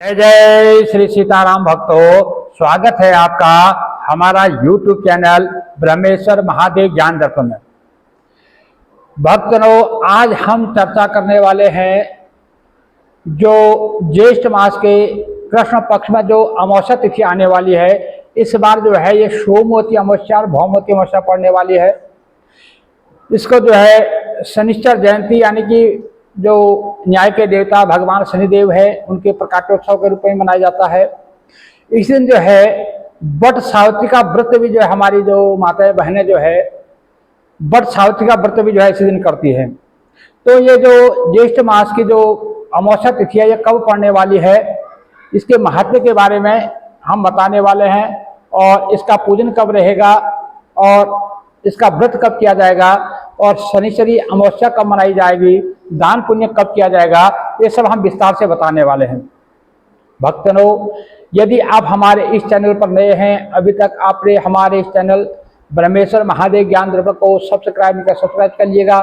जय जय श्री सीताराम भक्तों, स्वागत है आपका हमारा YouTube चैनल ब्रह्मेश्वर महादेव ज्ञान दर्पण में। भक्तों, आज हम चर्चा करने वाले हैं जो ज्येष्ठ मास के कृष्ण पक्ष में जो अमावस्या तिथि आने वाली है। इस बार जो है ये सोमवती अमावस्या और भौमवती अमावस्या पड़ने वाली है। इसको जो है शनिश्चर जयंती यानी कि जो न्याय के देवता भगवान शनिदेव है उनके प्रकाशोत्सव के रूप में मनाया जाता है। इस दिन जो है वट सावित्री का व्रत भी जो है हमारी जो माताएं बहनें जो है वट सावित्री का व्रत भी जो है इसी दिन करती है। तो ये जो ज्येष्ठ मास की जो अमावस्या तिथि है ये कब पड़ने वाली है, इसके महत्व के बारे में हम बताने वाले हैं और इसका पूजन कब रहेगा और इसका व्रत कब किया जाएगा और शनिश्चरी अमावस्या कब मनाई जाएगी, दान पुण्य कब किया जाएगा, ये सब हम विस्तार से बताने वाले हैं। भक्तों, यदि आप हमारे इस चैनल पर नए हैं, अभी तक आपने हमारे इस चैनल ब्रह्मेश्वर महादेव ज्ञान दर्पण को सब्सक्राइब कर लीजिएगा।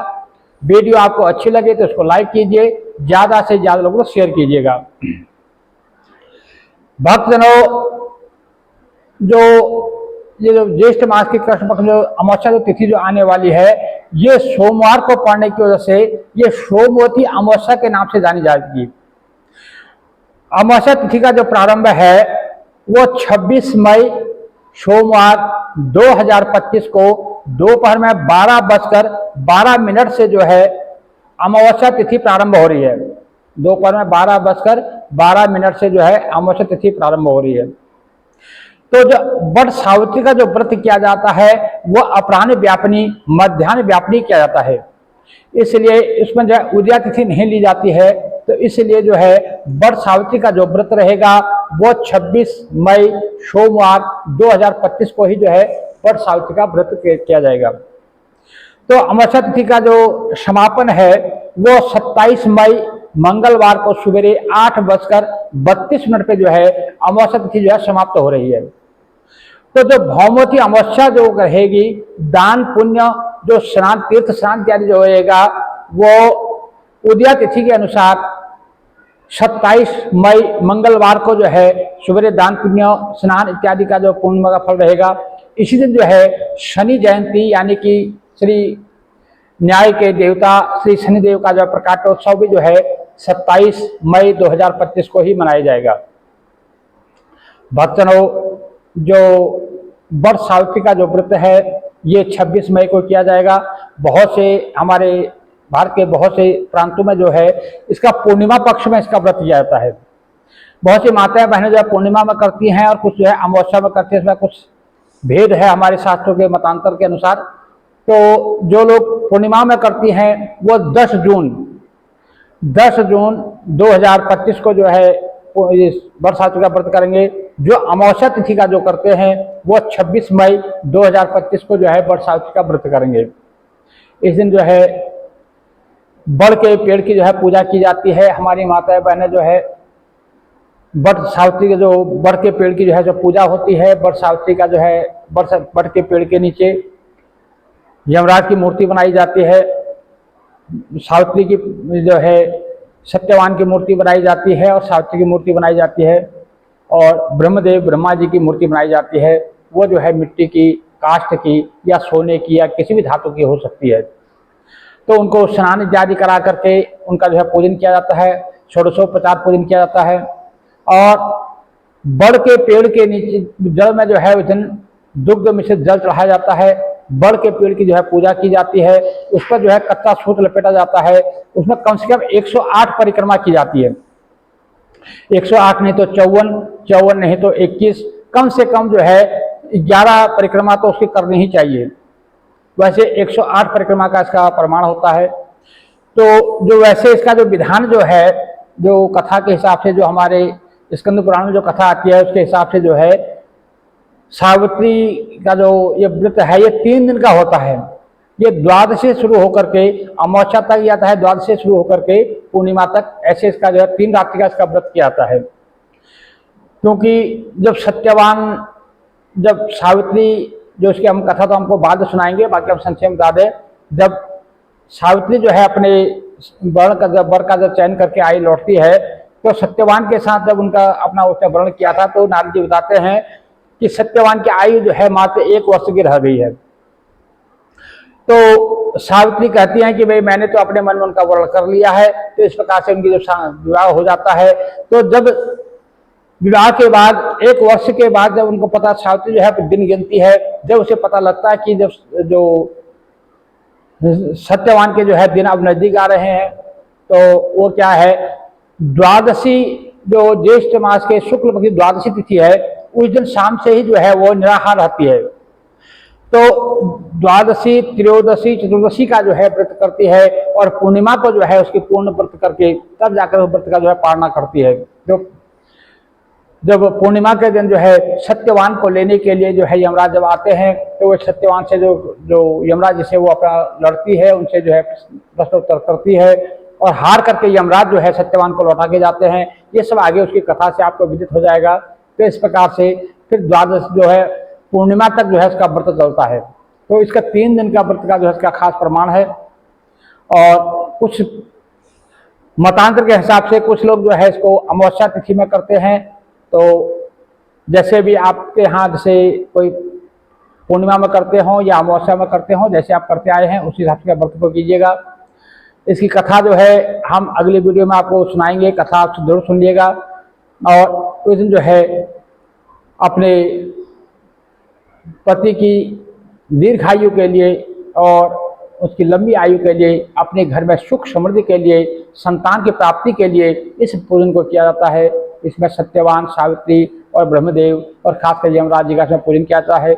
वीडियो आपको अच्छी लगे तो उसको लाइक कीजिए, ज़्यादा से ज़्यादा लोगों को शेयर कीजिएगा। भक्तों, ये जो ज्येष्ठ मास की कृष्ण पक्ष जो अमावस्या जो तिथि जो आने वाली है ये सोमवार को पड़ने की वजह से ये सोमवती अमावस्या के नाम से जानी जाती है। अमावस्या तिथि का जो प्रारंभ है वो 26 मई सोमवार 2025 को दोपहर में 12:12 से जो है अमावस्या तिथि प्रारंभ हो रही है। दोपहर में 12:12 से जो है अमावस्या तिथि प्रारंभ हो रही है। तो जो वट सावित्री का जो व्रत किया जाता है वो अपराह्न व्यापनी मध्याह्न व्यापनी किया जाता है, इसलिए इसमें जो है उदया तिथि नहीं ली जाती है। तो इसलिए जो है वट सावित्री का जो व्रत रहेगा वो 26 मई सोमवार 2025 को ही जो है वट सावित्री का व्रत किया जाएगा। तो अमावस्या तिथि का जो समापन है वो 27 मई मंगलवार को सवेरे 8:32 पे जो है अमावस्या तिथि जो है समाप्त हो रही है। तो जो भौमवती अमावस्या जो रहेगी, दान पुण्य जो स्नान तीर्थ स्नान इत्यादि जो होएगा वो उदया तिथि के अनुसार 27 मई मंगलवार को जो है सवेरे दान पुण्य स्नान इत्यादि का जो पूर्णिमा का फल रहेगा। इसी दिन जो है शनि जयंती यानी कि श्री न्याय के देवता श्री शनिदेव का जो प्रकाशोत्सव भी जो है 27 मई 2025 को ही मनाया जाएगा। भक्तों, जो वट सावित्री का जो व्रत है ये 26 मई को किया जाएगा। बहुत से हमारे भारत के बहुत से प्रांतों में जो है इसका पूर्णिमा पक्ष में इसका व्रत किया जाता है। बहुत सी माताएं बहनें जो है पूर्णिमा में करती हैं और कुछ जो है अमावस्या में करती हैं। इसमें कुछ भेद है हमारे शास्त्रों के मतांतर के अनुसार। तो जो लोग पूर्णिमा में करती हैं वो 10 जून 2025 को जो है वट सावित्री का व्रत करेंगे। जो अमावस्या तिथि का जो करते हैं वो 26 मई 2025 को जो है वट सावित्री का व्रत करेंगे। इस दिन जो है बड़ के पेड़ की जो है पूजा की जाती है। हमारी माताएं बहनें जो है वट सावित्री के जो बड़ के पेड़ की जो है जो पूजा होती है, वट सावित्री का जो है बड़ के पेड़ के नीचे यमराज की मूर्ति बनाई जाती है, सावित्री की जो है सत्यवान की मूर्ति बनाई जाती है और सावित्री की मूर्ति बनाई जाती है और ब्रह्मदेव ब्रह्मा जी की मूर्ति बनाई जाती है। वो जो है मिट्टी की, काष्ठ की या सोने की या किसी भी धातु की हो सकती है। तो उनको स्नान इत्यादि करा करके उनका जो है पूजन किया जाता है, षोडशोपचार पूजन किया जाता है। और बड़ के पेड़ के नीचे जल में जो है उस दिन दुग्ध मिश्रित जल चढ़ाया जाता है। बड़ के पेड़ की जो है पूजा की जाती है, उस पर जो है कच्चा सूत लपेटा जाता है। उसमें कम से कम 108 परिक्रमा की जाती है। 108 नहीं तो 54 नहीं तो 21, कम से कम जो है 11 परिक्रमा तो उसकी करनी ही चाहिए। वैसे 108 परिक्रमा का इसका प्रमाण होता है। तो जो वैसे इसका जो विधान जो है जो कथा के हिसाब से जो हमारे स्कंद पुराण में जो कथा आती है उसके हिसाब से जो है सावित्री का जो ये व्रत है ये 3 दिन का होता है। ये द्वादश से शुरू होकर के अमावस्या तक जाता है, द्वादश से शुरू होकर के पूर्णिमा तक, ऐसे इसका जो है 3 रात्रि का इसका व्रत किया जाता है। क्योंकि जब सावित्री जो इसकी हम कथा तो हमको बाद में सुनाएंगे, बाकी हम संक्षेप में बता दें। जब सावित्री जो है अपने वर का जब चयन करके आई लौटती है तो सत्यवान के साथ जब उनका अपना उसने वर्ण किया था तो नारद जी बताते हैं कि सत्यवान की आयु जो है मात्र 1 वर्ष की रह गई है। तो सावित्री कहती हैं कि भाई मैंने तो अपने मन में उनका वर्ण कर लिया है। तो इस प्रकार से उनकी जब विवाह हो जाता है, तो जब विवाह के बाद 1 वर्ष के बाद जब उनको पता, सावित्री जो है दिन गिनती है, जब उसे पता लगता है कि जब जो सत्यवान के जो है दिन अब नजदीक आ रहे हैं, तो वो क्या है, द्वादशी जो ज्येष्ठ मास के शुक्ल पक्ष की द्वादशी तिथि है, उस दिन शाम से ही जो है वो निराहार रहती है। तो द्वादशी, त्रयोदशी, चतुर्दशी का जो है व्रत करती है और पूर्णिमा को जो है उसकी पूर्ण व्रत करके तब जाकर उस व्रत का जो है पालना करती है। जब पूर्णिमा के दिन जो है सत्यवान को लेने के लिए जो है यमराज जब आते हैं, तो वो सत्यवान से जो यमराज जिसे वो अपना लड़ती है, उनसे जो है प्रश्नोत्तर करती है और हार करके यमराज जो है सत्यवान को लौटा के जाते हैं। ये सब आगे उसकी कथा से आपको विदित हो जाएगा। तो इस प्रकार से फिर द्वादश जो है पूर्णिमा तक जो है इसका व्रत चलता है। तो इसका 3 दिन का व्रत का जो है इसका खास प्रमाण है। और कुछ मतांतर के हिसाब से कुछ लोग जो है इसको अमावस्या तिथि में करते हैं। तो जैसे भी आपके यहाँ जैसे कोई पूर्णिमा में करते हो या अमावस्या में करते हो, जैसे आप करते आए हैं उसी हिसाब से व्रत को कीजिएगा। इसकी कथा जो है हम अगली वीडियो में आपको सुनाएंगे, कथा आप जरूर सुनिएगा। और उस दिन जो है अपने पति की दीर्घायु के लिए और उसकी लंबी आयु के लिए, अपने घर में सुख समृद्धि के लिए, संतान की प्राप्ति के लिए इस पूजन को किया जाता है। इसमें सत्यवान, सावित्री और ब्रह्मदेव और खासकर यमराज जी का इसमें पूजन किया जाता है।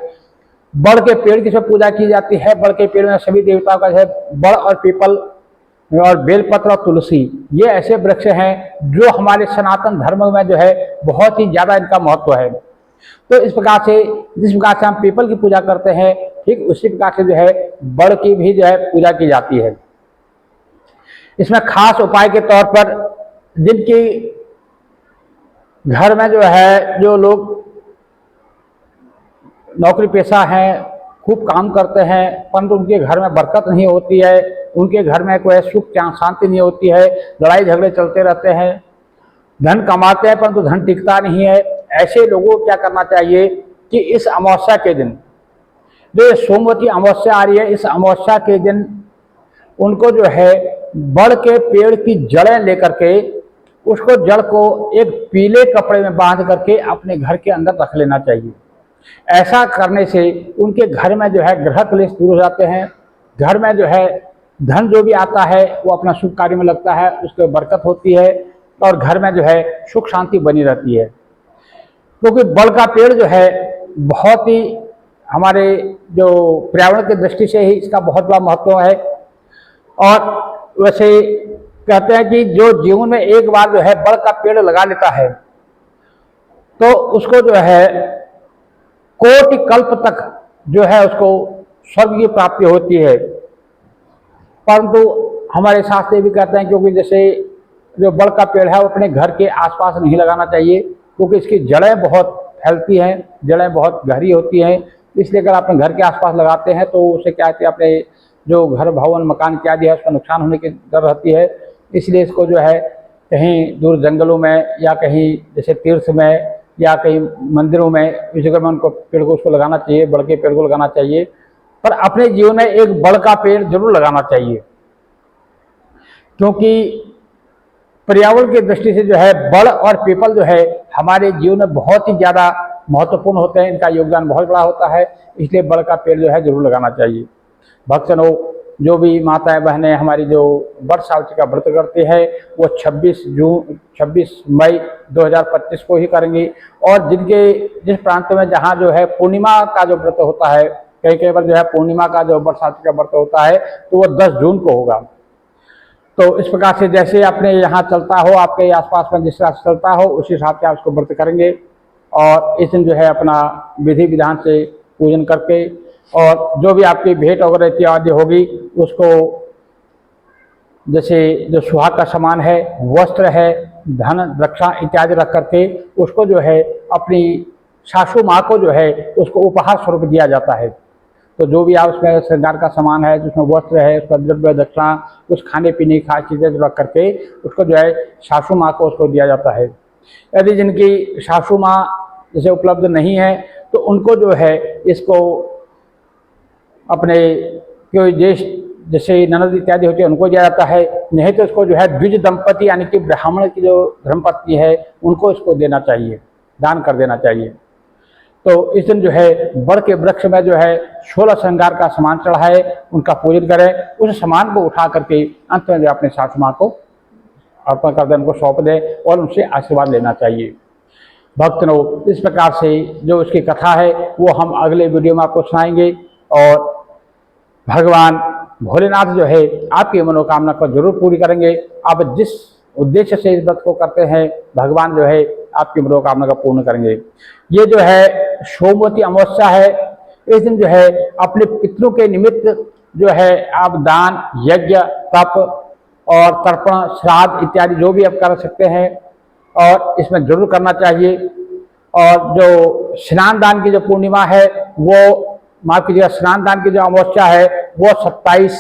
बड़ के पेड़ की इसमें पूजा की जाती है। बड़ के पेड़ में सभी देवताओं का है, बड़ और पीपल और बेलपत्र और तुलसी, ये ऐसे वृक्ष हैं जो हमारे सनातन धर्म में जो है बहुत ही ज्यादा इनका महत्व है। तो इस प्रकार से जिस प्रकार से हम पीपल की पूजा करते हैं, ठीक उसी प्रकार से जो है बड़ की भी जो है पूजा की जाती है। इसमें खास उपाय के तौर पर जिनकी घर में जो है जो लोग नौकरी पेशा हैं, खूब काम करते हैं, परंतु उनके घर में बरकत नहीं होती है, उनके घर में कोई सुख शांति नहीं होती है, लड़ाई झगड़े चलते रहते हैं, धन कमाते हैं परंतु धन टिकता नहीं है, ऐसे लोगों को क्या करना चाहिए कि इस अमावस्या के दिन, जो सोमवती अमावस्या आ रही है, इस अमावस्या के दिन उनको जो है बड़ के पेड़ की जड़ें लेकर के उसको जड़ को एक पीले कपड़े में बांध करके अपने घर के अंदर रख लेना चाहिए। ऐसा करने से उनके घर में जो है ग्रह क्लेश दूर हो जाते हैं। घर में जो है धन जो भी आता है वो अपना शुभ कार्य में लगता है, उसको बरकत होती है और घर में जो है सुख शांति बनी रहती है। क्योंकि बड़ का पेड़ जो है बहुत ही हमारे जो पर्यावरण की दृष्टि से ही इसका बहुत बड़ा महत्व है। और वैसे कहते हैं कि जो जीवन में एक बार जो है बड़ का पेड़ लगा लेता है तो उसको जो है कोटि कल्प तक जो है उसको स्वर्ग की प्राप्ति होती है। परंतु हमारे शास्त्र भी कहते हैं क्योंकि जैसे जो बड़ का पेड़ है वो अपने घर के आसपास नहीं लगाना चाहिए, क्योंकि इसकी जड़ें बहुत फैलती हैं, जड़ें बहुत गहरी होती हैं। इसलिए अगर अपने घर के आसपास लगाते हैं तो उसे क्या कहते हैं, अपने जो घर भवन मकान इत्यादि है उसका नुकसान होने की डर रहती है। इसलिए इसको जो है कहीं दूर जंगलों में या कहीं जैसे तीर्थ में या कहीं मंदिरों में इस जगह में उनको पेड़ को उसको लगाना चाहिए, बड़ के पेड़ को लगाना चाहिए। पर अपने जीवन में एक बड़ का पेड़ जरूर लगाना चाहिए, क्योंकि पर्यावरण की दृष्टि से जो है बड़ और पीपल जो है हमारे जीवन में बहुत ही ज़्यादा महत्वपूर्ण होते हैं, इनका योगदान बहुत बड़ा होता है। इसलिए बड़ का पेड़ जो है जरूर लगाना चाहिए। भक्तजनों, जो भी माताएं बहनें हमारी जो वट सावित्री का व्रत करते हैं वो 26 मई 2025 को ही करेंगी। और जिस प्रांत में जहाँ जो है पूर्णिमा का जो व्रत होता है, कई बार जो है पूर्णिमा का जो वट सावित्री का व्रत होता है तो वो 10 जून को होगा। तो इस प्रकार से जैसे अपने यहाँ चलता हो, आपके आसपास में जिस हिसाब से चलता हो उसी हिसाब से आप उसको व्रत करेंगे। और इस दिन जो है अपना विधि विधान से पूजन करके और जो भी आपकी भेंट वगैरह इत्यादि होगी उसको जैसे जो सुहाग का सामान है, वस्त्र है, धन रक्षा इत्यादि रख करके उसको जो है अपनी सासू माँ को जो है उसको उपहार स्वरूप दिया जाता है। तो जो भी आप उसमें श्रृंगार का सामान है, जिसमें वस्त्र है, उसका द्रव्य दक्षिणा, कुछ खाने पीने की खास चीज़ें रख करके उसको जो है सासू माँ को उसको दिया जाता है। यदि जिनकी सासू माँ जैसे उपलब्ध नहीं है तो उनको जो है इसको अपने कोई ज्येष्ठ जैसे ननद इत्यादि होते हैं उनको दिया जाता है, नहीं तो इसको जो है द्विज दंपति यानी कि ब्राह्मण की जो धर्मपत्नी है उनको इसको देना चाहिए, दान कर देना चाहिए। तो इस दिन जो है बड़ के वृक्ष में जो है 16 श्रृंगार का सामान चढ़ाए, उनका पूजन करें, उस सामान को उठा करके अंत में जो अपने सासू माँ को अर्पण कर दें, उनको सौंप दें और उनसे आशीर्वाद लेना चाहिए। भक्तों, इस प्रकार से जो इसकी कथा है वो हम अगले वीडियो में आपको सुनाएंगे और भगवान भोलेनाथ जो है आपकी मनोकामना को जरूर पूरी करेंगे। आप जिस उद्देश्य से इस व्रत को करते हैं भगवान जो है आपकी मनोकामना को पूर्ण करेंगे। ये जो है सोमवती अमावस्या है, इस दिन जो है अपने पितरों के निमित्त जो है आप दान, यज्ञ, तप और तर्पण, श्राद्ध इत्यादि जो भी आप कर सकते हैं और इसमें जरूर करना चाहिए। और जो स्नान दान की जो पूर्णिमा है वो माफ कीजिएगा, स्नान दान की जो अमावस्या है वो 27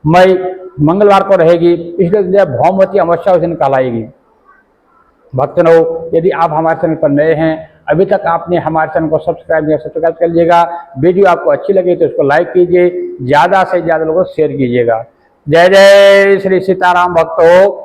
मई मंगलवार को रहेगी, इसलिए भौमवती अमावस्या उस दिन कहलाएगी। भक्तों, यदि आप हमारे चैनल पर नए हैं, अभी तक आपने हमारे चैनल को सब्सक्राइब कर लीजिएगा। वीडियो आपको अच्छी लगी तो इसको लाइक कीजिए, ज़्यादा से ज़्यादा लोगों को शेयर कीजिएगा। जय जय श्री सीताराम भक्तों।